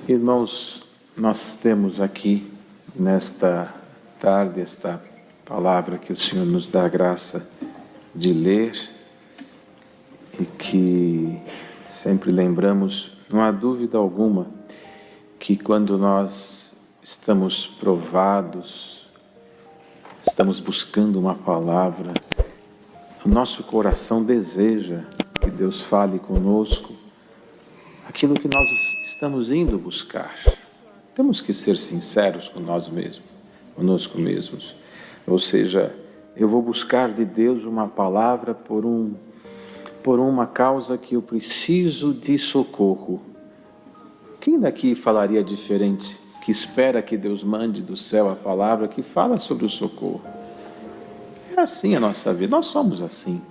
Irmãos, nós temos aqui nesta tarde esta palavra que o Senhor nos dá a graça de ler e que sempre lembramos, não há dúvida alguma, que quando nós estamos provados, estamos buscando uma palavra, o nosso coração deseja que Deus fale conosco aquilo que nós estamos indo buscar. Temos que ser sinceros com nós mesmos, conosco mesmos. Ou seja, eu vou buscar de Deus uma palavra por uma causa que eu preciso de socorro. Quem daqui falaria diferente, que espera que Deus mande do céu a palavra que fala sobre o socorro? É assim a nossa vida, nós somos assim.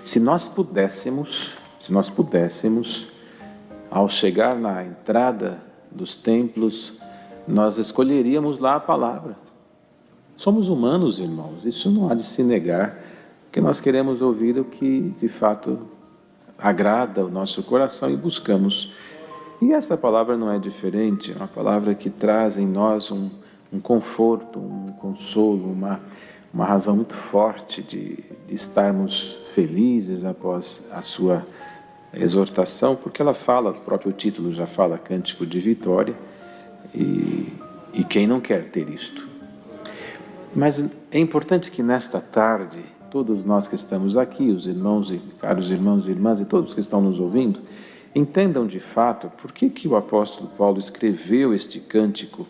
Se nós pudéssemos, ao chegar na entrada dos templos, nós escolheríamos lá a palavra. Somos humanos, irmãos, isso não há de se negar, porque nós queremos ouvir o que de fato agrada o nosso coração e buscamos. E esta palavra não é diferente, é uma palavra que traz em nós um conforto, um consolo, uma razão muito forte de estarmos felizes após a sua exortação, porque ela fala, o próprio título já fala, Cântico de Vitória, e quem não quer ter isto? Mas é importante que nesta tarde, todos nós que estamos aqui, os irmãos e caros irmãos e irmãs e todos que estão nos ouvindo, entendam de fato por que o apóstolo Paulo escreveu este cântico,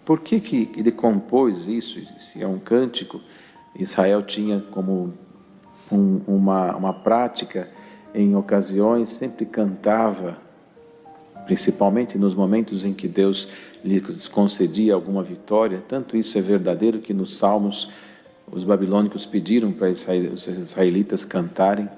por que ele compôs isso. Se é um cântico, Israel tinha como uma prática, em ocasiões, sempre cantava, principalmente nos momentos em que Deus lhes concedia alguma vitória. Tanto isso é verdadeiro que nos Salmos, os babilônicos pediram para os israelitas cantarem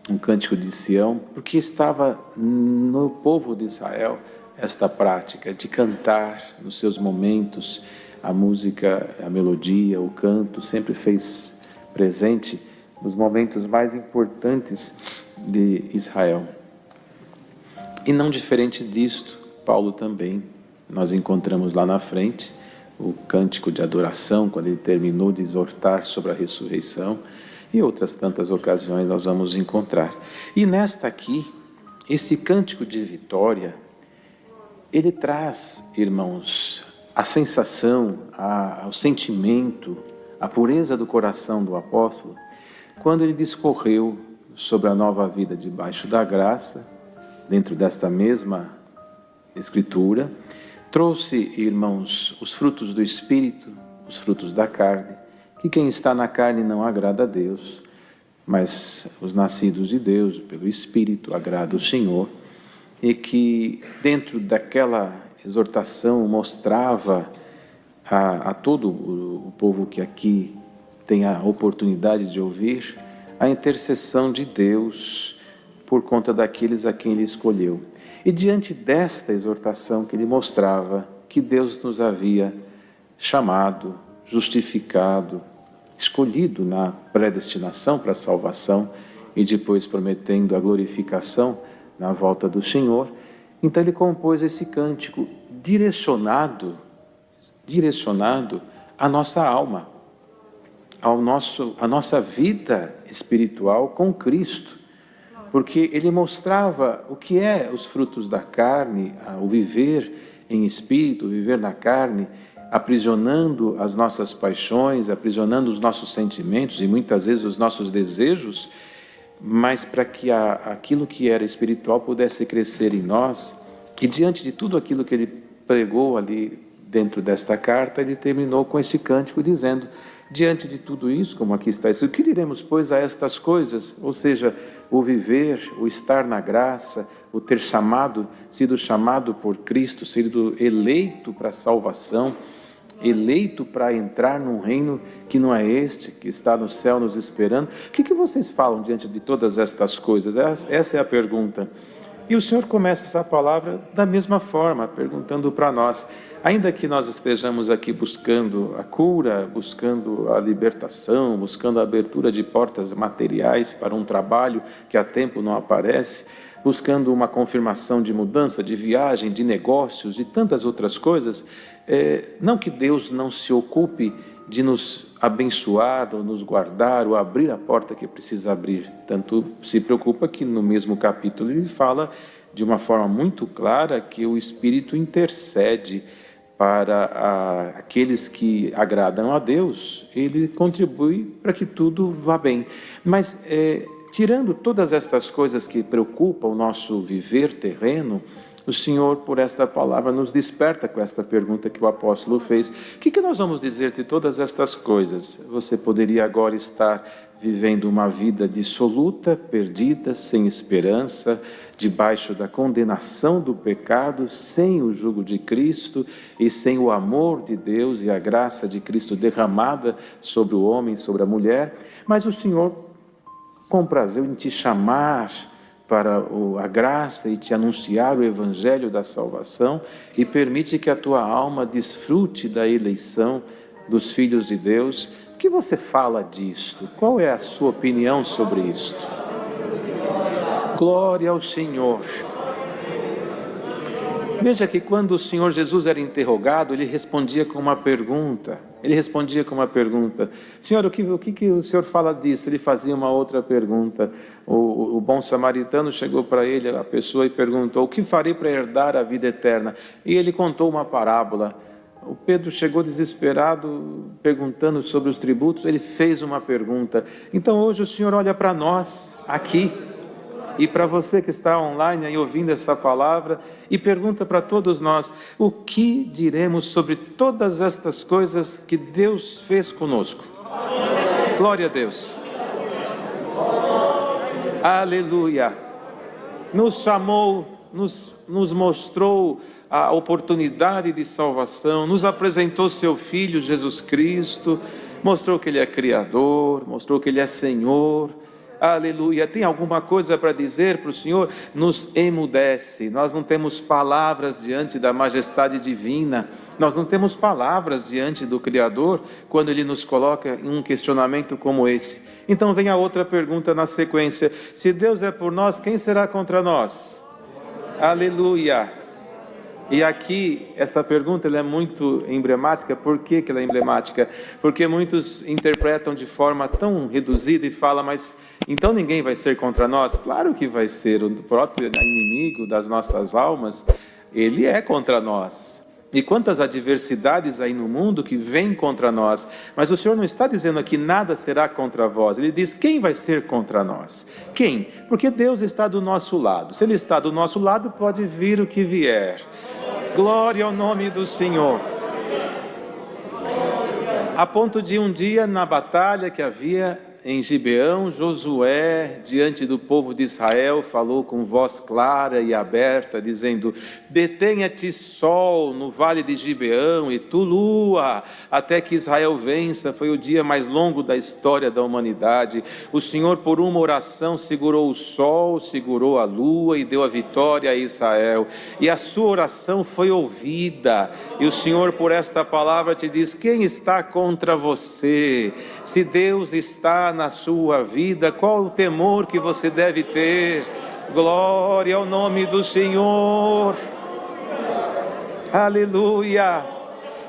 um cântico de Sião, porque estava no povo de Israel esta prática de cantar nos seus momentos. A música, a melodia, o canto sempre fez presente nos momentos mais importantes de Israel. E não diferente disto, Paulo também, nós encontramos lá na frente o cântico de adoração, quando ele terminou de exortar sobre a ressurreição, e outras tantas ocasiões nós vamos encontrar. E nesta aqui, esse cântico de vitória, ele traz, irmãos, a sensação, o sentimento, a pureza do coração do apóstolo, quando ele discorreu sobre a nova vida debaixo da graça, dentro desta mesma escritura, trouxe, irmãos, os frutos do Espírito, os frutos da carne, que quem está na carne não agrada a Deus, mas os nascidos de Deus, pelo Espírito, agrada o Senhor, e que dentro daquela exortação mostrava a todo o povo que aqui tem a oportunidade de ouvir, a intercessão de Deus por conta daqueles a quem Ele escolheu. E diante desta exortação que Ele mostrava que Deus nos havia chamado, justificado, escolhido na predestinação para a salvação e depois prometendo a glorificação na volta do Senhor, então Ele compôs esse cântico direcionado à nossa alma, a nossa vida espiritual com Cristo, porque ele mostrava o que é os frutos da carne, o viver em espírito, o viver na carne, aprisionando as nossas paixões, aprisionando os nossos sentimentos e muitas vezes os nossos desejos, mas para que aquilo que era espiritual pudesse crescer em nós. E diante de tudo aquilo que ele pregou ali dentro desta carta, ele terminou com esse cântico dizendo: diante de tudo isso, como aqui está escrito, que diremos, pois, a estas coisas? Ou seja, o viver, o estar na graça, o ter sido chamado por Cristo, sido eleito para a salvação, eleito para entrar num reino que não é este, que está no céu nos esperando. O que vocês falam diante de todas estas coisas? Essa é a pergunta. E o Senhor começa essa palavra da mesma forma, perguntando para nós. Ainda que nós estejamos aqui buscando a cura, buscando a libertação, buscando a abertura de portas materiais para um trabalho que há tempo não aparece, buscando uma confirmação de mudança, de viagem, de negócios e tantas outras coisas. Não que Deus não se ocupe de nos abençoar, ou nos guardar, ou abrir a porta que precisa abrir. Tanto se preocupa que no mesmo capítulo ele fala de uma forma muito clara que o Espírito intercede para aqueles que agradam a Deus, ele contribui para que tudo vá bem. Mas, tirando todas estas coisas que preocupam o nosso viver terreno, o Senhor, por esta palavra, nos desperta com esta pergunta que o apóstolo fez. O que nós vamos dizer de todas estas coisas? Você poderia agora estar vivendo uma vida dissoluta, perdida, sem esperança, debaixo da condenação do pecado, sem o jugo de Cristo e sem o amor de Deus e a graça de Cristo derramada sobre o homem, sobre a mulher. Mas o Senhor comprazeu em te chamar para a graça e te anunciar o Evangelho da salvação e permite que a tua alma desfrute da eleição dos filhos de Deus. O que você fala disto? Qual é a sua opinião sobre isto? Glória ao Senhor. Veja que quando o Senhor Jesus era interrogado, ele respondia com uma pergunta. Senhor, o que o Senhor fala disso? Ele fazia uma outra pergunta. O bom samaritano chegou para ele, a pessoa, e perguntou: o que farei para herdar a vida eterna? E ele contou uma parábola. O Pedro chegou desesperado, perguntando sobre os tributos. Ele fez uma pergunta. Então hoje o Senhor olha para nós, aqui, e para você que está online aí ouvindo essa palavra, e pergunta para todos nós: o que diremos sobre todas estas coisas que Deus fez conosco? Glória a Deus. Aleluia. Nos chamou, nos mostrou a oportunidade de salvação, nos apresentou seu Filho Jesus Cristo, mostrou que Ele é Criador, mostrou que Ele é Senhor. Aleluia. Tem alguma coisa para dizer para o Senhor? Nos emudece. Nós não temos palavras diante da majestade divina, nós não temos palavras diante do Criador quando Ele nos coloca em um questionamento como esse. Então vem a outra pergunta na sequência: se Deus é por nós, quem será contra nós? Aleluia. E aqui, essa pergunta ela é muito emblemática. Por que ela é emblemática? Porque muitos interpretam de forma tão reduzida e falam: mas então ninguém vai ser contra nós? Claro que vai ser. O próprio inimigo das nossas almas, ele é contra nós. E quantas adversidades aí no mundo que vêm contra nós. Mas o Senhor não está dizendo aqui: nada será contra vós. Ele diz: quem vai ser contra nós? Quem? Porque Deus está do nosso lado. Se Ele está do nosso lado, pode vir o que vier. Glória ao nome do Senhor. A ponto de um dia, na batalha que havia em Gibeão, Josué, diante do povo de Israel, falou com voz clara e aberta, dizendo: detenha-te sol no vale de Gibeão, e tu lua, até que Israel vença. Foi o dia mais longo da história da humanidade. O Senhor, por uma oração, segurou o sol, segurou a lua e deu a vitória a Israel. E a sua oração foi ouvida. E o Senhor, por esta palavra, te diz: quem está contra você? Se Deus está na sua vida, qual o temor que você deve ter? Glória ao nome do Senhor. Aleluia.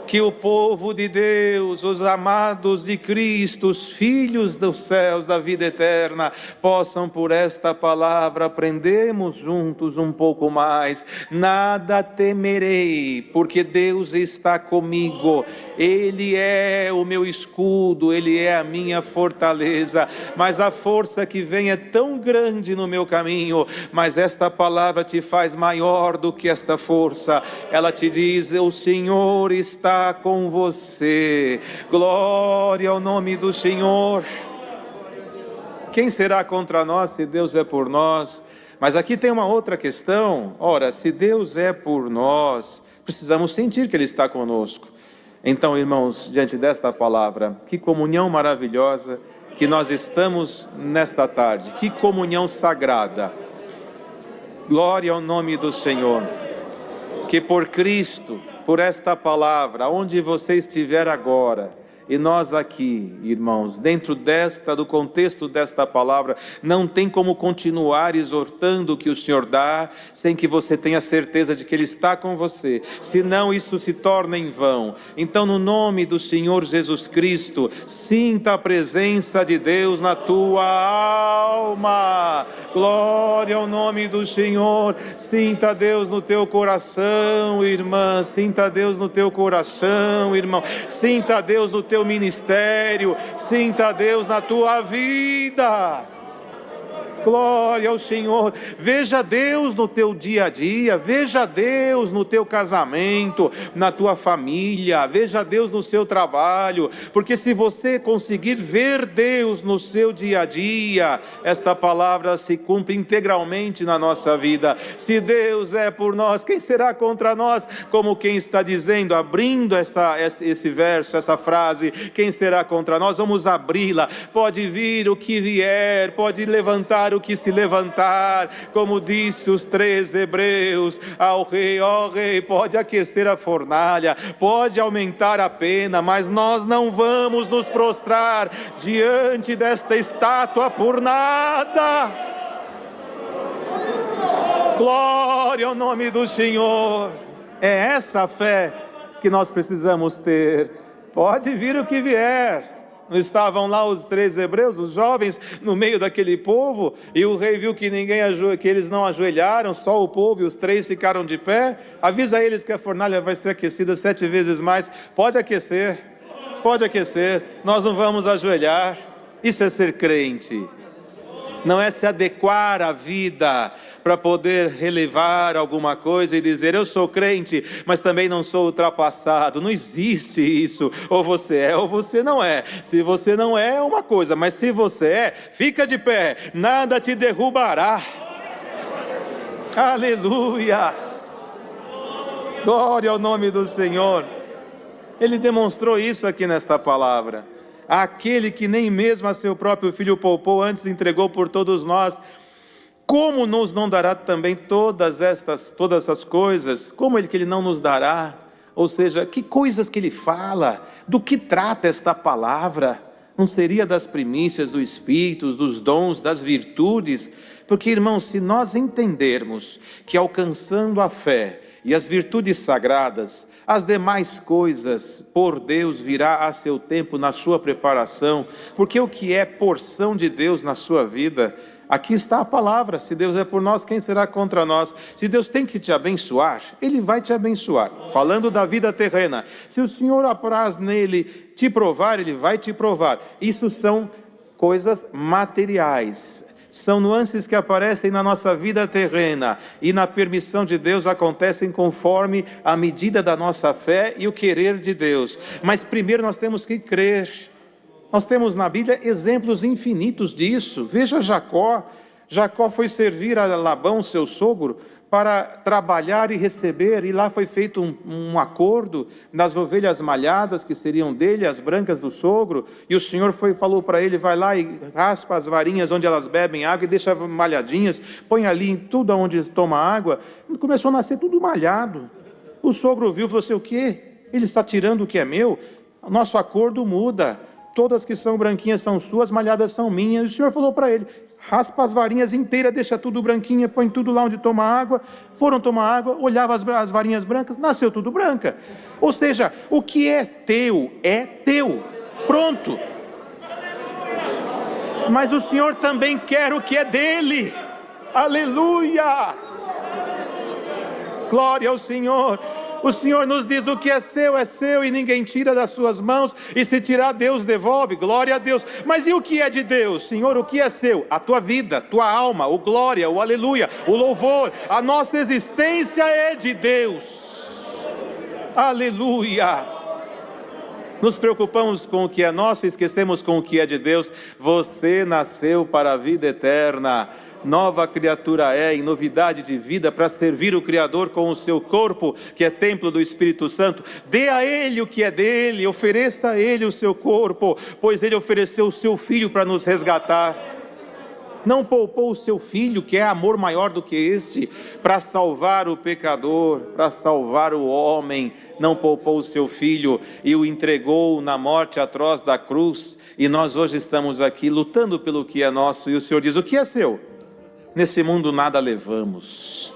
Que o povo de Deus, os amados de Cristo, os filhos dos céus, da vida eterna, possam por esta palavra aprendermos juntos um pouco mais. Nada temerei, porque Deus está comigo. Ele é o meu escudo, Ele é a minha fortaleza. Mas a força que vem é tão grande no meu caminho, mas esta palavra te faz maior do que esta força. Ela te diz: o Senhor está com você. Glória ao nome do Senhor. Quem será contra nós se Deus é por nós? Mas aqui tem uma outra questão. Ora, se Deus é por nós, precisamos sentir que Ele está conosco. Então, irmãos, diante desta palavra, que comunhão maravilhosa que nós estamos nesta tarde. Que comunhão sagrada. Glória ao nome do Senhor. Que por Cristo, por esta palavra, onde você estiver agora, E nós aqui, irmãos, dentro do contexto desta palavra, não tem como continuar exortando o que o Senhor dá, sem que você tenha certeza de que Ele está com você, senão isso se torna em vão. Então, no nome do Senhor Jesus Cristo, sinta a presença de Deus na tua alma. Glória ao nome do Senhor. Sinta Deus no teu coração, irmã. Sinta Deus no teu coração, irmão. Sinta Deus no teu ministério. Sinta Deus na tua vida. Glória ao Senhor. Veja Deus no teu dia a dia, veja Deus no teu casamento, na tua família, veja Deus no seu trabalho, porque se você conseguir ver Deus no seu dia a dia, esta palavra se cumpre integralmente na nossa vida. Se Deus é por nós, quem será contra nós? Como quem está dizendo, abrindo esse verso, essa frase, quem será contra nós? Vamos abri-la. Pode vir o que vier, pode levantar o que se levantar, como disse os 3 hebreus ao rei: ó rei, pode aquecer a fornalha, pode aumentar a pena, mas nós não vamos nos prostrar diante desta estátua por nada. Glória ao nome do Senhor. É essa fé que nós precisamos ter. Pode vir o que vier. Não estavam lá os 3 hebreus, os jovens, no meio daquele povo, e o rei viu que eles não ajoelharam, só o povo, e os 3 ficaram de pé. Avisa eles que a fornalha vai ser aquecida 7 vezes mais. Pode aquecer, nós não vamos ajoelhar. Isso é ser crente. Não é se adequar à vida para poder relevar alguma coisa e dizer: eu sou crente, mas também não sou ultrapassado. Não existe isso. Ou você é ou você não é. Se você não é uma coisa, mas se você é, fica de pé, nada te derrubará. Aleluia! Glória ao nome do Senhor. Ele demonstrou isso aqui nesta palavra. Aquele que nem mesmo a seu próprio filho poupou, antes entregou por todos nós, como nos não dará também todas essas coisas? Como que Ele não nos dará? Ou seja, que coisas que Ele fala? Do que trata esta palavra? Não seria das primícias do Espírito, dos dons, das virtudes? Porque, irmãos, se nós entendermos que alcançando a fé e as virtudes sagradas, as demais coisas por Deus virá a seu tempo na sua preparação, porque o que é porção de Deus na sua vida, aqui está a palavra: se Deus é por nós, quem será contra nós? Se Deus tem que te abençoar, Ele vai te abençoar. Falando da vida terrena, se o Senhor apraz nele te provar, Ele vai te provar. Isso são coisas materiais. São nuances que aparecem na nossa vida terrena, e na permissão de Deus acontecem conforme a medida da nossa fé e o querer de Deus. Mas primeiro nós temos que crer. Nós temos na Bíblia exemplos infinitos disso. Veja Jacó. Jacó foi servir a Labão, seu sogro, para trabalhar e receber, e lá foi feito um acordo das ovelhas malhadas que seriam dele, as brancas do sogro, e o Senhor falou para ele: vai lá e raspa as varinhas onde elas bebem água e deixa malhadinhas, põe ali em tudo onde toma água. E começou a nascer tudo malhado. O sogro viu e falou assim: o quê? Ele está tirando o que é meu? Nosso acordo muda. Todas que são branquinhas são suas, malhadas são minhas. E o Senhor falou para ele: raspa as varinhas inteiras, deixa tudo branquinha, põe tudo lá onde toma água. Foram tomar água, olhava as varinhas brancas, nasceu tudo branca. Ou seja, o que é teu, pronto. Mas o Senhor também quer o que é dele. Aleluia! Glória ao Senhor. O Senhor nos diz: o que é seu e ninguém tira das suas mãos, e se tirar, Deus devolve. Glória a Deus. Mas e o que é de Deus? Senhor, o que é seu? A tua vida, tua alma, o glória, o aleluia, o louvor. A nossa existência é de Deus. Aleluia. Nos preocupamos com o que é nosso e esquecemos com o que é de Deus. Você nasceu para a vida eterna. Nova criatura é, em novidade de vida, para servir o Criador com o seu corpo, que é templo do Espírito Santo. Dê a Ele o que é dele, ofereça a Ele o seu corpo, pois Ele ofereceu o seu Filho para nos resgatar. Não poupou o seu filho, que é amor maior do que este, para salvar o pecador, para salvar o homem. Não poupou o seu filho e o entregou na morte atroz da cruz. E nós hoje estamos aqui lutando pelo que é nosso. E o Senhor diz: o que é seu? Nesse mundo nada levamos.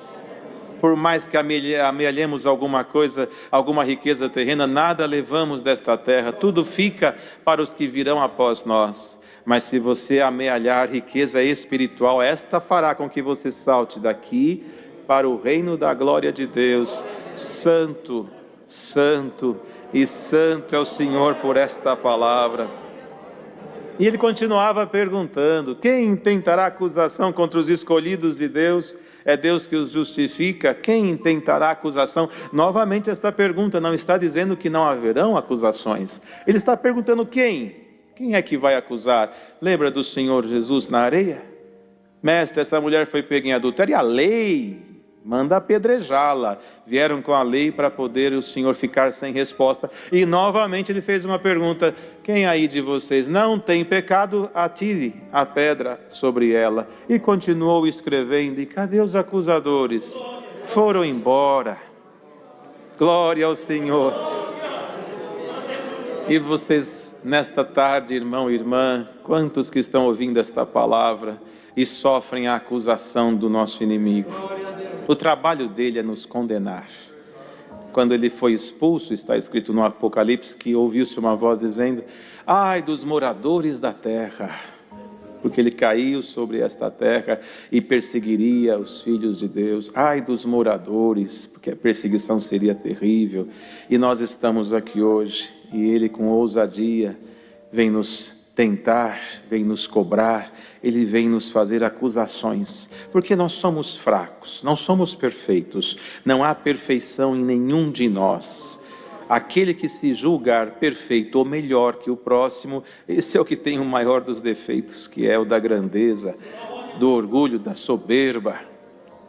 Por mais que amealhemos alguma coisa, alguma riqueza terrena, nada levamos desta terra. Tudo fica para os que virão após nós. Mas se você amealhar riqueza espiritual, esta fará com que você salte daqui para o reino da glória de Deus. Santo, santo e santo é o Senhor por esta palavra. E ele continuava perguntando: quem intentará acusação contra os escolhidos de Deus? É Deus que os justifica. Quem intentará acusação? Novamente esta pergunta não está dizendo que não haverão acusações. Ele está perguntando quem? Quem é que vai acusar? Lembra do Senhor Jesus na areia? Mestre, essa mulher foi pega em adultério e a lei manda apedrejá-la. Vieram com a lei para poder o Senhor ficar sem resposta. E novamente ele fez uma pergunta: quem aí de vocês não tem pecado, atire a pedra sobre ela. E continuou escrevendo: e cadê os acusadores? Foram embora. Glória ao Senhor. E vocês, nesta tarde, irmão e irmã, quantos que estão ouvindo esta palavra e sofrem a acusação do nosso inimigo? O trabalho dele é nos condenar. Quando ele foi expulso, está escrito no Apocalipse que ouviu-se uma voz dizendo: ai dos moradores da terra, porque ele caiu sobre esta terra e perseguiria os filhos de Deus. Ai dos moradores, porque a perseguição seria terrível. E nós estamos aqui hoje, e ele com ousadia vem nos tentar, vem nos cobrar, ele vem nos fazer acusações, porque nós somos fracos, não somos perfeitos, não há perfeição em nenhum de nós. Aquele que se julgar perfeito ou melhor que o próximo, esse é o que tem o maior dos defeitos, que é o da grandeza, do orgulho, da soberba,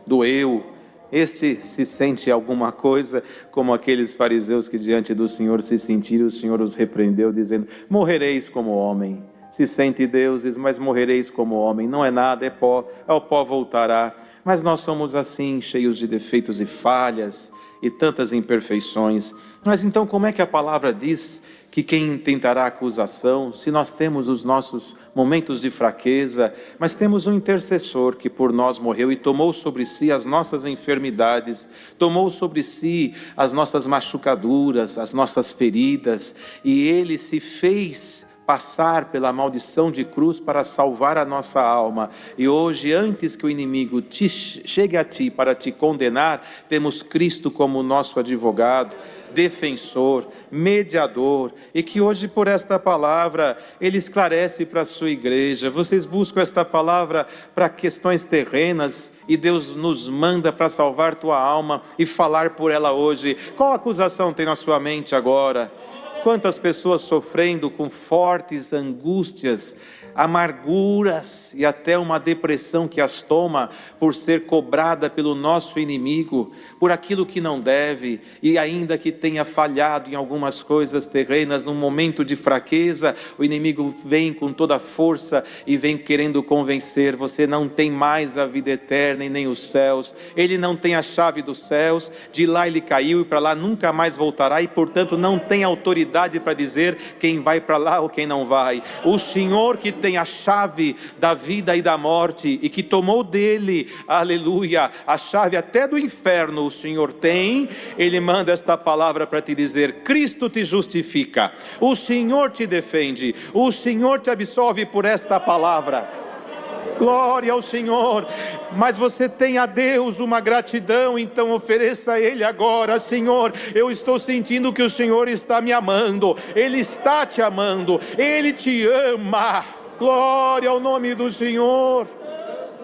do eu. Este se sente alguma coisa, como aqueles fariseus que diante do Senhor se sentiram, o Senhor os repreendeu dizendo: morrereis como homem. Se sente deuses, mas morrereis como homem. Não é nada, é pó, ao pó voltará. Mas nós somos assim, cheios de defeitos e falhas e tantas imperfeições. Mas então como é que a palavra diz que quem tentará acusação, se nós temos os nossos momentos de fraqueza, mas temos um intercessor que por nós morreu e tomou sobre si as nossas enfermidades, tomou sobre si as nossas machucaduras, as nossas feridas, e ele se fez passar pela maldição de cruz para salvar a nossa alma. E hoje, antes que o inimigo chegue a ti para te condenar, temos Cristo como nosso advogado, defensor, mediador, e que hoje por esta palavra ele esclarece para a sua igreja. Vocês buscam esta palavra para questões terrenas e Deus nos manda para salvar tua alma e falar por ela hoje. Qual acusação tem na sua mente agora? Quantas pessoas sofrendo com fortes angústias, amarguras e até uma depressão que as toma por ser cobrada pelo nosso inimigo, por aquilo que não deve, e ainda que tenha falhado em algumas coisas terrenas, num momento de fraqueza, o inimigo vem com toda a força e vem querendo convencer: você não tem mais a vida eterna e nem os céus, ele não tem a chave dos céus, de lá ele caiu e para lá nunca mais voltará, e portanto não tem autoridade para dizer quem vai para lá ou quem não vai. O Senhor que tem a chave da vida e da morte e que tomou dele, aleluia, a chave até do inferno, o Senhor tem. Ele manda esta palavra para te dizer: Cristo te justifica, o Senhor te defende, o Senhor te absolve por esta palavra. Glória ao Senhor. Mas você tem a Deus uma gratidão, então ofereça a Ele agora: Senhor, eu estou sentindo que o Senhor está me amando, Ele está te amando, Ele te ama. Glória ao nome do Senhor.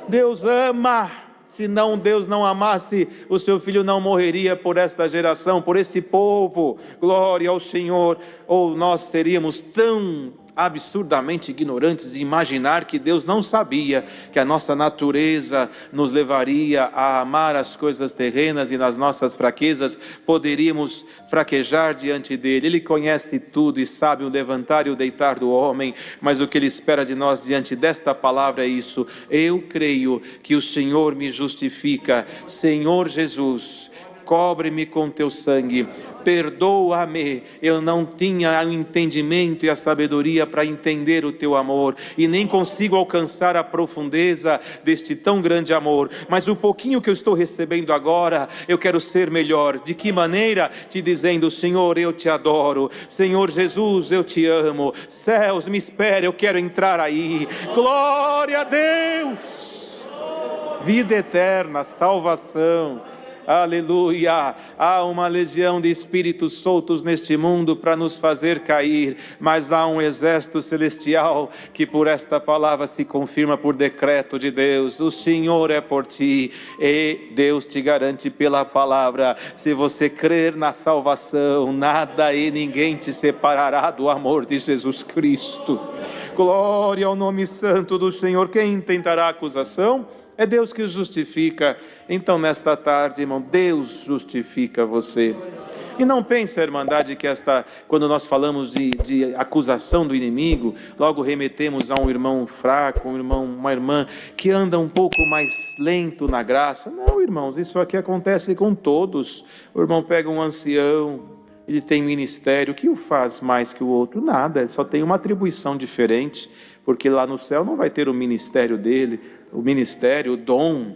Deus ama. Senão Deus não amasse, o seu Filho não morreria por esta geração, por esse povo. Glória ao Senhor. Ou nós seríamos tão absurdamente ignorantes de imaginar que Deus não sabia que a nossa natureza nos levaria a amar as coisas terrenas e nas nossas fraquezas poderíamos fraquejar diante dele. Ele conhece tudo e sabe o levantar e o deitar do homem, mas o que ele espera de nós diante desta palavra é isso: eu creio que o Senhor me justifica. Senhor Jesus, cobre-me com teu sangue, perdoa-me, eu não tinha o entendimento e a sabedoria para entender o teu amor, e nem consigo alcançar a profundeza deste tão grande amor, mas o pouquinho que eu estou recebendo agora, eu quero ser melhor. De que maneira? Te dizendo: Senhor, eu te adoro, Senhor Jesus, eu te amo, céus, me espere, eu quero entrar aí. Glória a Deus, vida eterna, salvação. Aleluia! Há uma legião de espíritos soltos neste mundo para nos fazer cair, mas há um exército celestial que por esta palavra se confirma por decreto de Deus. O Senhor é por ti, e Deus te garante pela palavra. Se você crer na salvação, nada e ninguém te separará do amor de Jesus Cristo. Glória ao nome santo do Senhor. Quem tentará acusação? É Deus que o justifica. Então, nesta tarde, irmão, Deus justifica você. E não pense, a Irmandade, que quando nós falamos de acusação do inimigo, logo remetemos a um irmão fraco, uma irmã que anda um pouco mais lento na graça. Não, irmãos, isso aqui acontece com todos. O irmão pega um ancião, ele tem ministério, o que o faz mais que o outro? Nada, ele só tem uma atribuição diferente, porque lá no céu não vai ter o ministério dele, o ministério, o dom,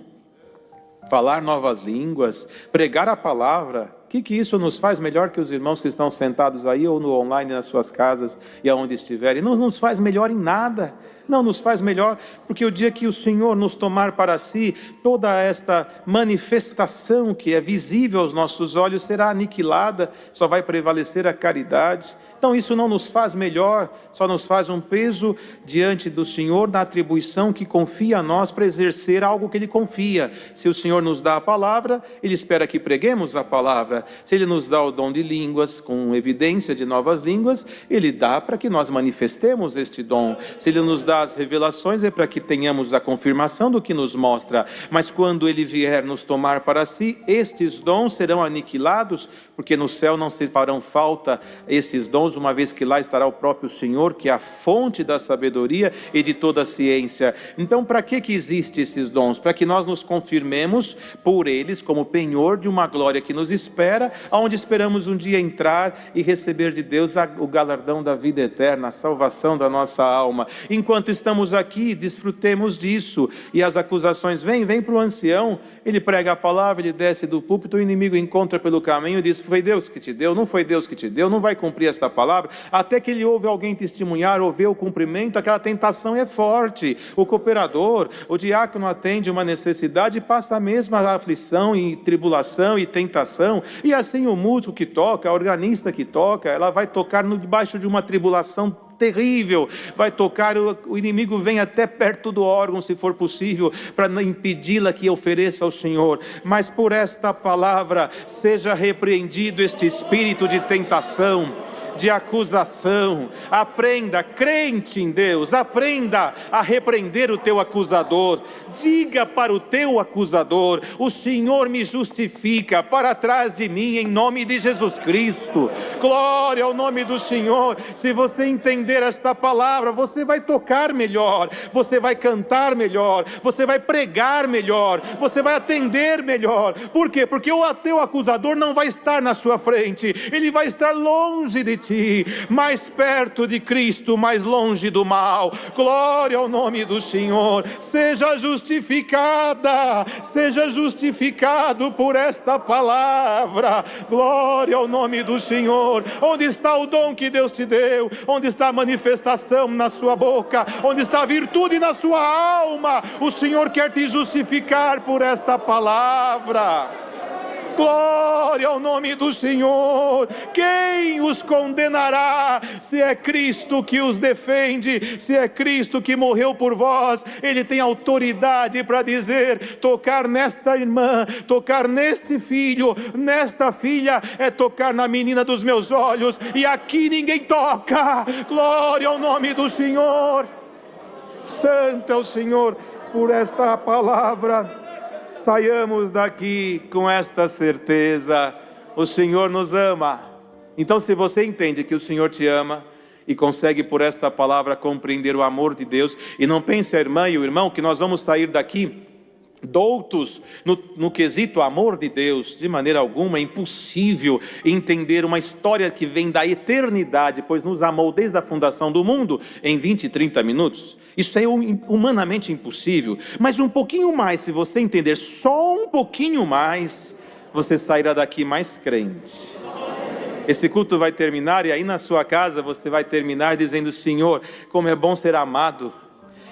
falar novas línguas, pregar a palavra. O que isso nos faz melhor que os irmãos que estão sentados aí ou no online nas suas casas e aonde estiverem? Não nos faz melhor em nada. Não nos faz melhor, porque o dia que o Senhor nos tomar para si, toda esta manifestação que é visível aos nossos olhos será aniquilada, só vai prevalecer a caridade. Então isso não nos faz melhor, só nos faz um peso diante do Senhor na atribuição que confia a nós para exercer algo que Ele confia. Se o Senhor nos dá a palavra, Ele espera que preguemos a palavra. Se Ele nos dá o dom de línguas, com evidência de novas línguas, Ele dá para que nós manifestemos este dom. Se Ele nos dá as revelações, é para que tenhamos a confirmação do que nos mostra. Mas quando Ele vier nos tomar para si, estes dons serão aniquilados, porque no céu não se farão falta estes dons, uma vez que lá estará o próprio Senhor, que é a fonte da sabedoria e de toda a ciência. Então, para que existem esses dons? Para que nós nos confirmemos por eles como penhor de uma glória que nos espera, aonde esperamos um dia entrar e receber de Deus o galardão da vida eterna, a salvação da nossa alma. Enquanto estamos aqui, desfrutemos disso. E as acusações vem para o ancião, ele prega a palavra, ele desce do púlpito, o inimigo encontra pelo caminho e diz: foi Deus que te deu, não foi Deus que te deu, não vai cumprir esta palavra. Até que ele ouve alguém testemunhar, ou vê o cumprimento, aquela tentação é forte. O cooperador, o diácono atende uma necessidade e passa a mesma aflição e tribulação e tentação. E assim o músico que toca, a organista que toca, ela vai tocar debaixo de uma tribulação terrível, vai tocar, o inimigo vem até perto do órgão, se for possível, para impedi-la que ofereça ao Senhor. Mas por esta palavra, seja repreendido este espírito de tentação, de acusação. Aprenda, crente em Deus, aprenda a repreender o teu acusador. Diga para o teu acusador: o Senhor me justifica, para trás de mim, em nome de Jesus Cristo. Glória ao nome do Senhor. Se você entender esta palavra, você vai tocar melhor, você vai cantar melhor, você vai pregar melhor, você vai atender melhor. Por quê? Porque o teu acusador não vai estar na sua frente, ele vai estar longe de ti, mais perto de Cristo, mais longe do mal. Glória ao nome do Senhor. Seja justificada, seja justificado por esta palavra. Glória ao nome do Senhor. Onde está o dom que Deus te deu? Onde está a manifestação na sua boca? Onde está a virtude na sua alma? O Senhor quer te justificar por esta palavra. Glória ao nome do Senhor. Quem os condenará? Se é Cristo que os defende, se é Cristo que morreu por vós, Ele tem autoridade para dizer: tocar nesta irmã, tocar neste filho, nesta filha, é tocar na menina dos meus olhos, e aqui ninguém toca. Glória ao nome do Senhor. Santo é o Senhor por esta palavra. Saiamos daqui com esta certeza: o Senhor nos ama. Então, se você entende que o Senhor te ama e consegue por esta palavra compreender o amor de Deus, e não pense a irmã e o irmão que nós vamos sair daqui doutos no quesito amor de Deus, de maneira alguma. É impossível entender uma história que vem da eternidade, pois nos amou desde a fundação do mundo, em 20, 30 minutos. Isso é humanamente impossível. Mas um pouquinho mais, se você entender só um pouquinho mais, você sairá daqui mais crente. Esse culto vai terminar, e aí na sua casa você vai terminar dizendo: Senhor, como é bom ser amado.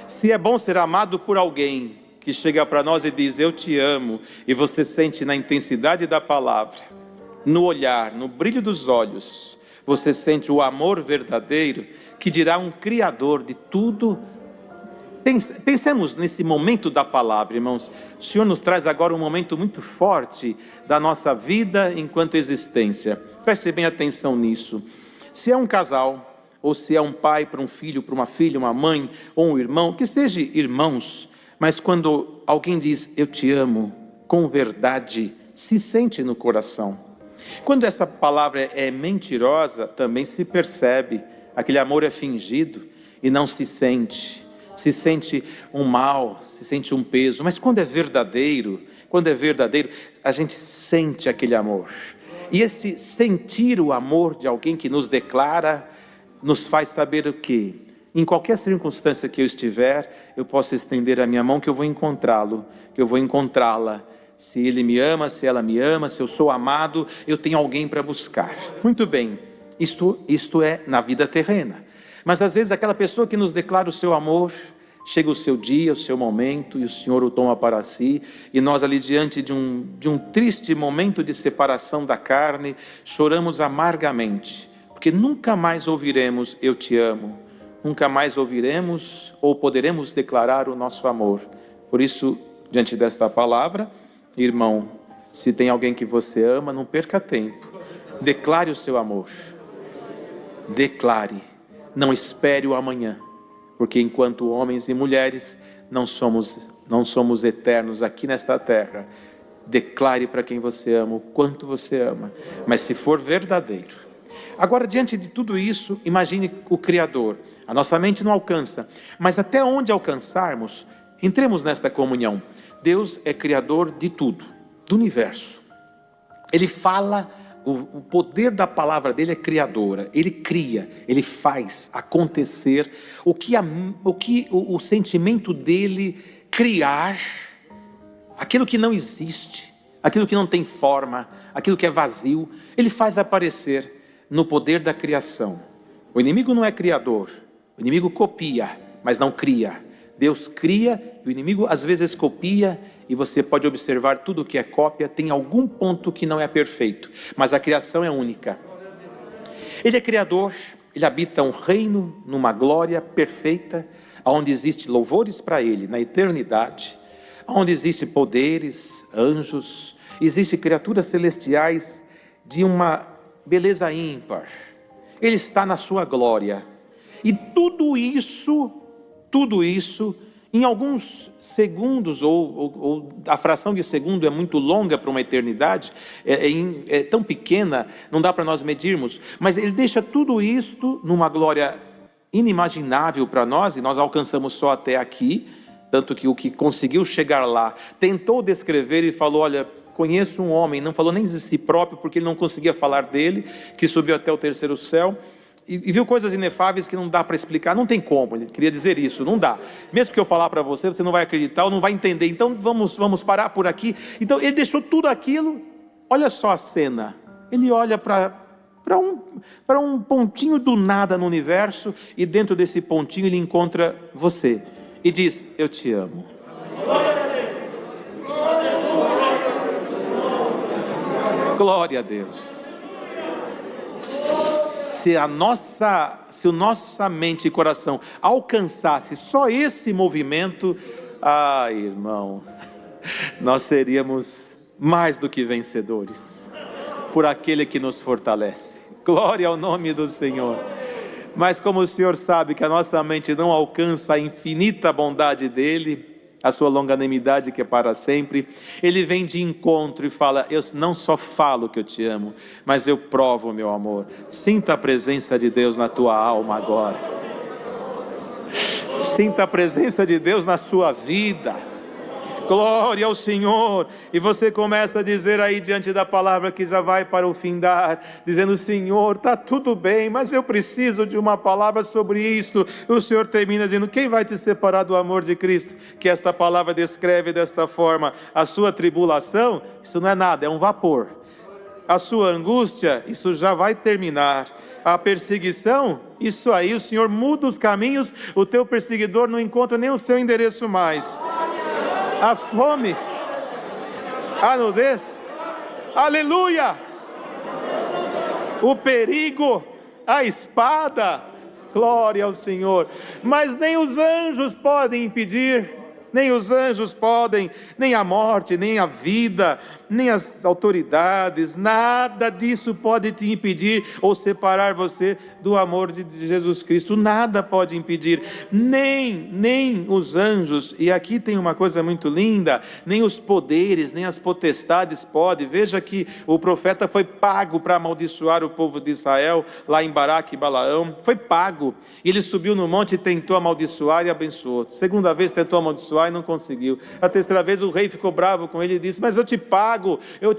Se é bom ser amado por alguém que chega para nós e diz: eu te amo, e você sente na intensidade da palavra, no olhar, no brilho dos olhos, você sente o amor verdadeiro, que dirá um Criador de tudo. Pensemos nesse momento da palavra, irmãos. O Senhor nos traz agora um momento muito forte da nossa vida enquanto existência. Preste bem atenção nisso. Se é um casal, ou se é um pai para um filho, para uma filha, uma mãe, ou um irmão, que sejam irmãos, mas quando alguém diz: eu te amo, com verdade, se sente no coração. Quando essa palavra é mentirosa, também se percebe. Aquele amor é fingido e não se sente. Se sente um mal, se sente um peso. Mas quando é verdadeiro, a gente sente aquele amor. E esse sentir o amor de alguém que nos declara, nos faz saber o quê? Em qualquer circunstância que eu estiver, eu posso estender a minha mão, que eu vou encontrá-lo, que eu vou encontrá-la. Se ele me ama, se ela me ama, se eu sou amado, eu tenho alguém para buscar. Muito bem, isto é na vida terrena. Mas às vezes aquela pessoa que nos declara o seu amor, chega o seu dia, o seu momento, e o Senhor o toma para si, e nós ali diante de um triste momento de separação da carne, choramos amargamente, porque nunca mais ouviremos: eu te amo. Nunca mais ouviremos ou poderemos declarar o nosso amor. Por isso, diante desta palavra, irmão, se tem alguém que você ama, não perca tempo. Declare o seu amor. Declare. Não espere o amanhã, porque enquanto homens e mulheres não somos eternos aqui nesta terra. Declare para quem você ama o quanto você ama, mas se for verdadeiro. Agora, diante de tudo isso, imagine o Criador. A nossa mente não alcança, mas até onde alcançarmos, entremos nesta comunhão. Deus é Criador de tudo, do universo. Ele fala. O poder da palavra dele é criadora. Ele cria, ele faz acontecer o sentimento dele criar, aquilo que não existe, aquilo que não tem forma, aquilo que é vazio, ele faz aparecer no poder da criação. O inimigo não é criador, o inimigo copia, mas não cria. Deus cria, e o inimigo às vezes copia, e você pode observar tudo que é cópia, tem algum ponto que não é perfeito, mas a criação é única. Ele é criador, ele habita um reino numa glória perfeita, onde existe louvores para ele na eternidade, onde existe poderes, anjos, existe criaturas celestiais de uma beleza ímpar. Ele está na sua glória, e tudo isso, em alguns segundos, ou a fração de segundo é muito longa para uma eternidade, é tão pequena, não dá para nós medirmos, mas ele deixa tudo isto numa glória inimaginável para nós, e nós alcançamos só até aqui, tanto que o que conseguiu chegar lá, tentou descrever e falou: olha, conheço um homem, não falou nem de si próprio, porque ele não conseguia falar dele, que subiu até o terceiro céu, e viu coisas inefáveis que não dá para explicar, não tem como, ele queria dizer isso, não dá, mesmo que eu falar para você, você não vai acreditar, ou não vai entender, então vamos parar por aqui. Então ele deixou tudo aquilo, olha só a cena, ele olha para um pontinho do nada no universo, e dentro desse pontinho ele encontra você, e diz: eu te amo. Glória a Deus. Se a nossa mente e coração alcançasse só esse movimento, irmão, nós seríamos mais do que vencedores, por aquele que nos fortalece. Glória ao nome do Senhor. Mas como o Senhor sabe que a nossa mente não alcança a infinita bondade dEle, a sua longanimidade que é para sempre, Ele vem de encontro e fala: eu não só falo que eu te amo, mas eu provo o meu amor. Sinta a presença de Deus na tua alma agora. Sinta a presença de Deus na sua vida. Glória ao Senhor. E você começa a dizer aí diante da palavra que já vai para o findar, dizendo: Senhor, está tudo bem, mas eu preciso de uma palavra sobre isto. O Senhor termina dizendo: quem vai te separar do amor de Cristo? Que esta palavra descreve desta forma: a sua tribulação, isso não é nada, é um vapor. A sua angústia, isso já vai terminar. A perseguição, isso aí, o Senhor muda os caminhos, o teu perseguidor não encontra nem o seu endereço mais. A fome, a nudez, aleluia, o perigo, a espada, glória ao Senhor. Mas nem os anjos podem impedir, nem os anjos podem, nem a morte, nem a vida, nem as autoridades, nada disso pode te impedir ou separar você do amor de Jesus Cristo. Nada pode impedir, nem os anjos. E aqui tem uma coisa muito linda: nem os poderes, nem as potestades podem. Veja que o profeta foi pago para amaldiçoar o povo de Israel, lá em Baraque e Balaão, foi pago. Ele subiu no monte e tentou amaldiçoar e abençoou. Segunda vez tentou amaldiçoar e não conseguiu. A terceira vez o rei ficou bravo com ele e disse: mas eu te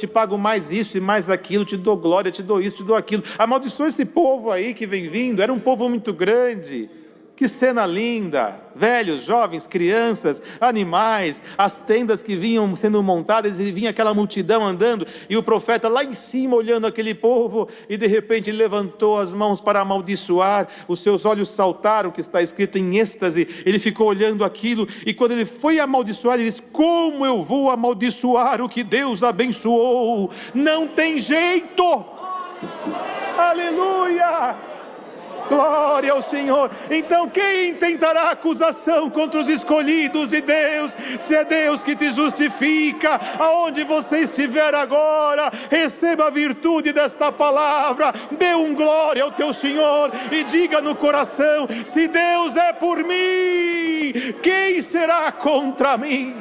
pago mais isso e mais aquilo, te dou glória, te dou isso, te dou aquilo. Amaldiçoa esse povo aí que vem vindo. Era um povo muito grande. Que cena linda, velhos, jovens, crianças, animais, as tendas que vinham sendo montadas e vinha aquela multidão andando, e o profeta lá em cima olhando aquele povo, e de repente ele levantou as mãos para amaldiçoar, os seus olhos saltaram, que está escrito em êxtase, ele ficou olhando aquilo, e quando ele foi amaldiçoar, ele disse: como eu vou amaldiçoar o que Deus abençoou? Não tem jeito, aleluia! Glória ao Senhor. Então quem tentará acusação contra os escolhidos de Deus, se é Deus que te justifica? Aonde você estiver agora, receba a virtude desta palavra, dê glória ao teu Senhor e diga no coração: se Deus é por mim, quem será contra mim?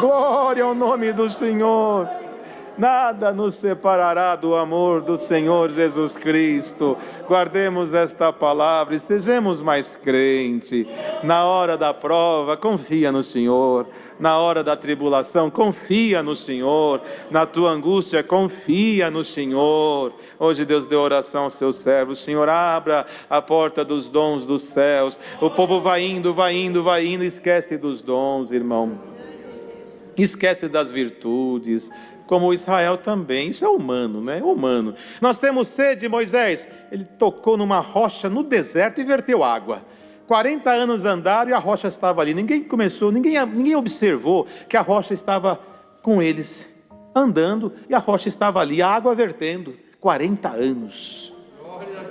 Glória ao nome do Senhor. Nada nos separará do amor do Senhor Jesus Cristo. Guardemos esta palavra e sejamos mais crentes. Na hora da prova, confia no Senhor. Na hora da tribulação, confia no Senhor. Na tua angústia, confia no Senhor. Hoje Deus deu oração aos seus servos: Senhor, abra a porta dos dons dos céus. O povo vai indo, esquece dos dons, irmão. Esquece das virtudes, como Israel também. Isso é humano, né? Humano. Nós temos sede, Moisés. Ele tocou numa rocha no deserto e verteu água. 40 anos andaram e a rocha estava ali. Ninguém observou que a rocha estava com eles, andando, e a rocha estava ali, a água vertendo. 40 anos.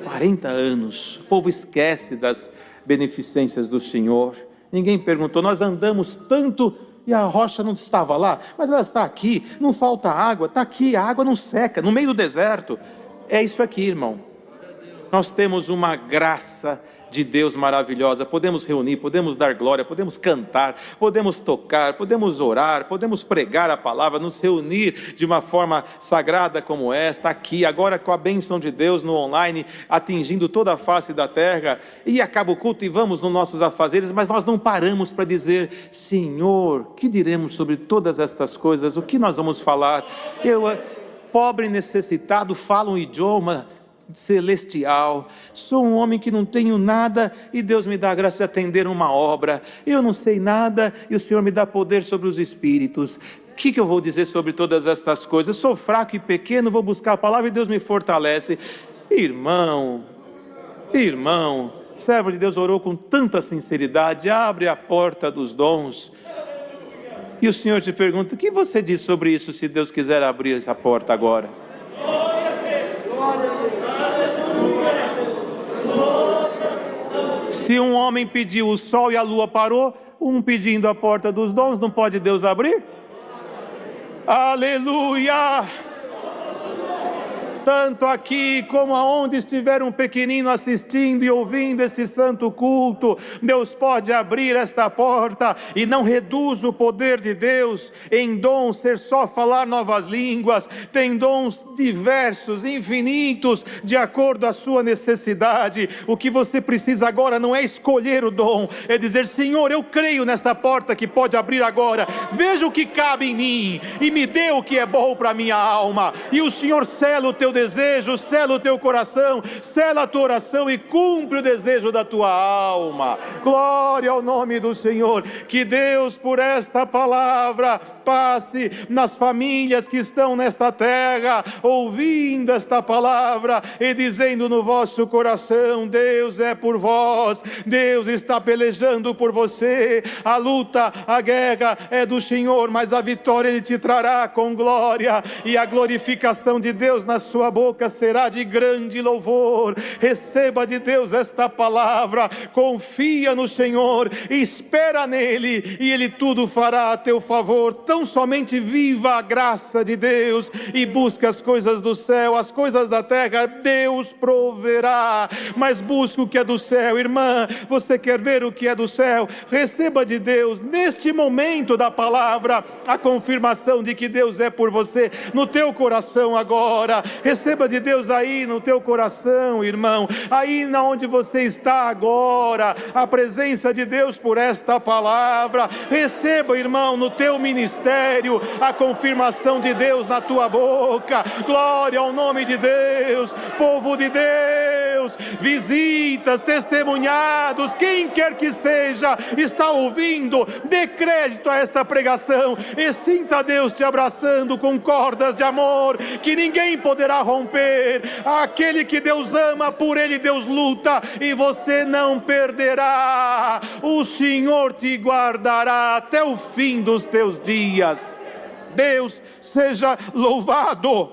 40 anos. O povo esquece das beneficências do Senhor. Ninguém perguntou: nós andamos tanto e a rocha não estava lá, mas ela está aqui, não falta água, está aqui, a água não seca, no meio do deserto. É isso aqui, irmão. Nós temos uma graça de Deus maravilhosa, podemos reunir, podemos dar glória, podemos cantar, podemos tocar, podemos orar, podemos pregar a palavra, nos reunir de uma forma sagrada como esta, aqui, agora com a bênção de Deus no online, atingindo toda a face da terra, e acaba o culto e vamos nos nossos afazeres, mas nós não paramos para dizer: Senhor, que diremos sobre todas estas coisas? O que nós vamos falar? Eu, pobre necessitado, falo um idioma celestial, sou um homem que não tenho nada e Deus me dá a graça de atender uma obra. Eu não sei nada e o Senhor me dá poder sobre os espíritos. O que eu vou dizer sobre todas estas coisas? Sou fraco e pequeno, vou buscar a palavra e Deus me fortalece. Irmão, servo de Deus orou com tanta sinceridade: abre a porta dos dons. E o Senhor te pergunta: o que você diz sobre isso, se Deus quiser abrir essa porta agora? Se um homem pediu, o sol e a lua parou, um pedindo a porta dos dons, não pode Deus abrir? Aleluia! Tanto aqui como aonde estiver um pequenino assistindo e ouvindo este santo culto, Deus pode abrir esta porta, e não reduz o poder de Deus em dons ser só falar novas línguas. Tem dons diversos, infinitos, de acordo à sua necessidade. O que você precisa agora não é escolher o dom, é dizer: Senhor, eu creio nesta porta que pode abrir agora, veja o que cabe em mim e me dê o que é bom para minha alma. E o Senhor sela o teu desejo, sela o teu coração, sela a tua oração e cumpre o desejo da tua alma. Glória ao nome do Senhor. Que Deus, por esta palavra, passe nas famílias que estão nesta terra, ouvindo esta palavra e dizendo no vosso coração: Deus é por vós, Deus está pelejando por você. A luta, a guerra é do Senhor, mas a vitória Ele te trará com glória, e a glorificação de Deus na sua boca será de grande louvor. Receba de Deus esta palavra, confia no Senhor, espera nele, e Ele tudo fará a teu favor. Tão somente viva a graça de Deus e busca as coisas do céu. As coisas da terra Deus proverá, mas busca o que é do céu. Irmã, você quer ver o que é do céu? Receba de Deus neste momento da palavra a confirmação de que Deus é por você no teu coração agora. Receba de Deus aí no teu coração, irmão, aí na onde você está agora, a presença de Deus por esta palavra. Receba, irmão, no teu ministério a confirmação de Deus na tua boca. Glória ao nome de Deus. Povo de Deus, visitas, testemunhados, quem quer que seja, está ouvindo, dê crédito a esta pregação e sinta Deus te abraçando com cordas de amor que ninguém poderá romper. Aquele que Deus ama, por ele Deus luta, e você não perderá. O Senhor te guardará até o fim dos teus dias. Deus seja louvado.